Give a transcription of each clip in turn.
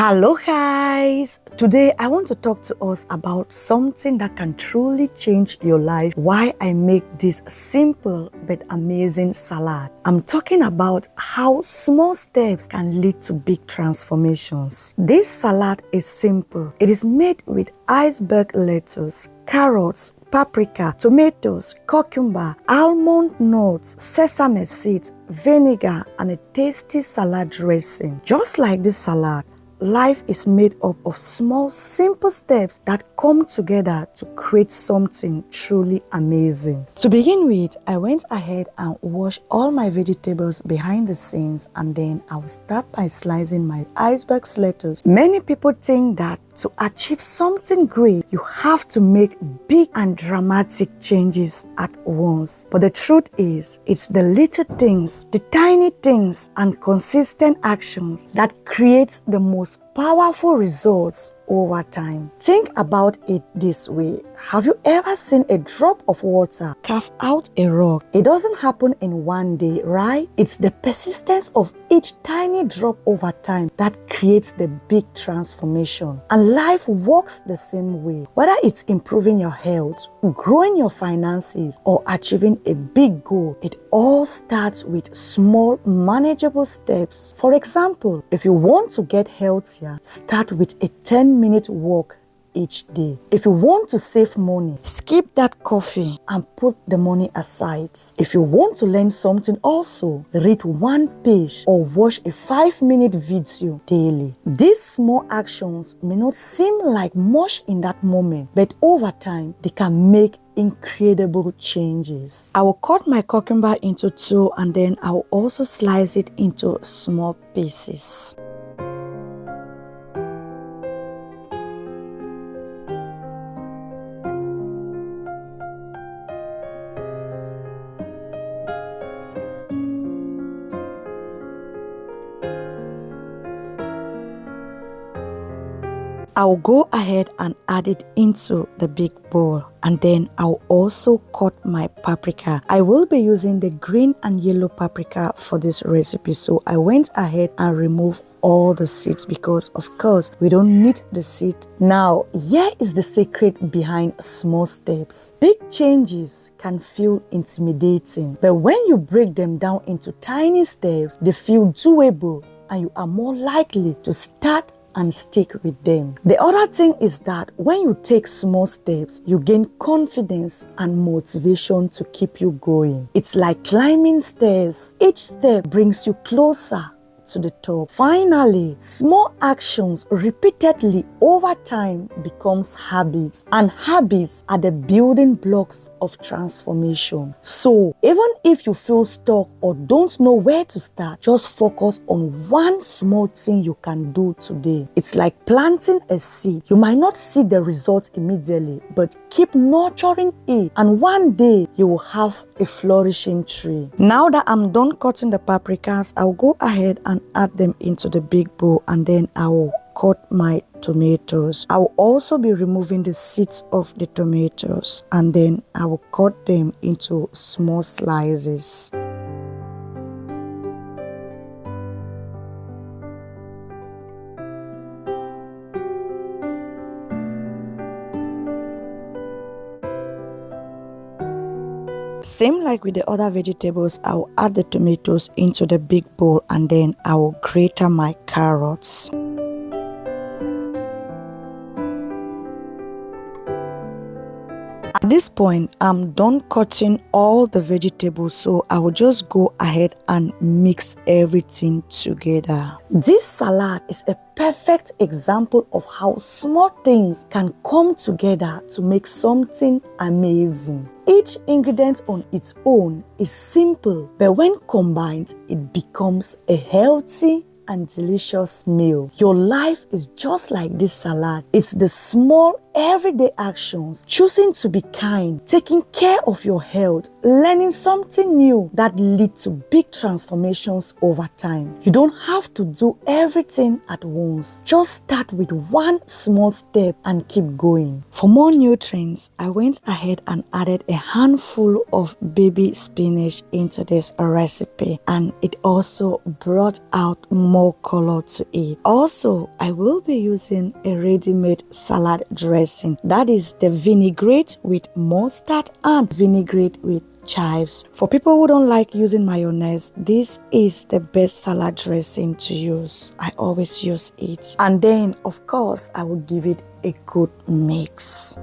Hello guys! Today I want to talk to us about something that can truly change your life. Why I make this simple but amazing salad. I'm talking about how small steps can lead to big transformations. This salad is simple. It is made with iceberg lettuce, carrots, paprika, tomatoes, cucumber, almond nuts, sesame seeds, vinegar, and a tasty salad dressing. Just like this salad, life is made up of small, simple steps that come together to create something truly amazing. To begin with, I went ahead and washed all my vegetables behind the scenes, and then I will start by slicing my iceberg lettuce. Many people think that to achieve something great, you have to make big and dramatic changes at once. But the truth is, it's the little things, the tiny things, and consistent actions that create the most powerful results over time. Think about it this way. Have you ever seen a drop of water carve out a rock? It doesn't happen in one day, right? It's the persistence of each tiny drop over time that creates the big transformation. And life works the same way. Whether it's improving your health, growing your finances, or achieving a big goal, it all starts with small, manageable steps. For example, if you want to get healthier, start with a 10-minute walk each day. If you want to save money, skip that coffee and put the money aside. If you want to learn something, also read one page or watch a 5-minute video daily. These small actions may not seem like much in that moment, but over time they can make incredible changes. I will cut my cucumber into two, and then I will also slice it into small pieces. I will go ahead and add it into the big bowl, and then I will also cut my paprika. I will be using the green and yellow paprika for this recipe, so I went ahead and removed all the seeds because of course we don't need the seed. Now here is the secret behind small steps. Big changes can feel intimidating, but when you break them down into tiny steps, they feel doable and you are more likely to start and stick with them. The other thing is that when you take small steps, you gain confidence and motivation to keep you going. It's like climbing stairs. Each step brings you closer to the top. Finally, small actions repeatedly over time becomes habits, and habits are the building blocks of transformation. So even if you feel stuck or don't know where to start, just focus on one small thing you can do today. It's like planting a seed. You might not see the results immediately, but keep nurturing it, and one day you will have a flourishing tree. Now that I'm done cutting the paprikas, I'll go ahead and add them into the big bowl, and then I will cut my tomatoes. I will also be removing the seeds of the tomatoes, and then I will cut them into small slices. Same like with the other vegetables, I will add the tomatoes into the big bowl, and then I will grate my carrots. At this point, I'm done cutting all the vegetables, so I will just go ahead and mix everything together. This salad is a perfect example of how small things can come together to make something amazing. Each ingredient on its own is simple, but when combined, it becomes a healthy and delicious meal. Your life is just like this salad. It's the small everyday actions, choosing to be kind, taking care of your health, learning something new that leads to big transformations over time. You don't have to do everything at once. Just start with one small step and keep going. For more nutrients, I went ahead and added a handful of baby spinach into this recipe, and it also brought out more color to it. Also, I will be using a ready-made salad dressing, that is the vinaigrette with mustard and vinaigrette with chives. For people who don't like using mayonnaise, this is the best salad dressing to use. I always use it. And then, of course, I will give it a good mix.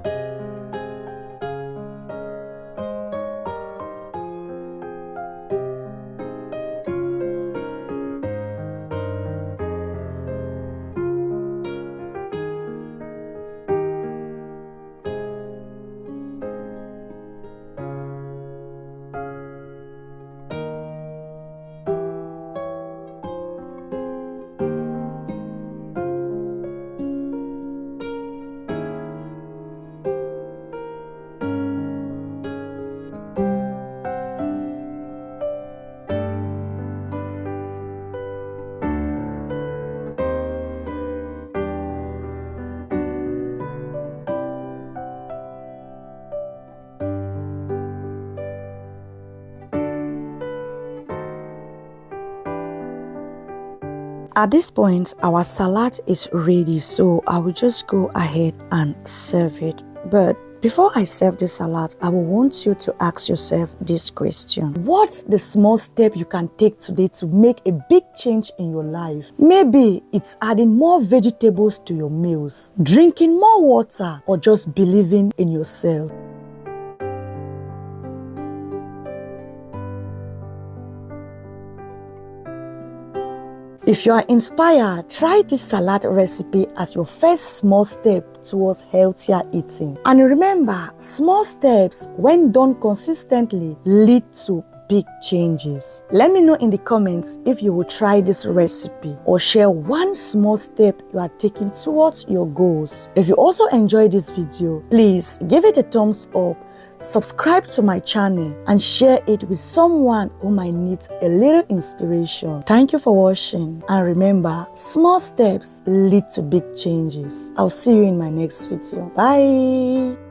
At this point, our salad is ready, so I will just go ahead and serve it. But before I serve the salad, I will want you to ask yourself this question. What's the small step you can take today to make a big change in your life? Maybe it's adding more vegetables to your meals, drinking more water, or just believing in yourself. If you are inspired, try this salad recipe as your first small step towards healthier eating. And remember, small steps, when done consistently, lead to big changes. Let me know in the comments if you will try this recipe or share one small step you are taking towards your goals. If you also enjoyed this video, please give it a thumbs up, subscribe to my channel, and share it with someone who might need a little inspiration. Thank you for watching, and remember, small steps lead to big changes. I'll see you in my next video. Bye.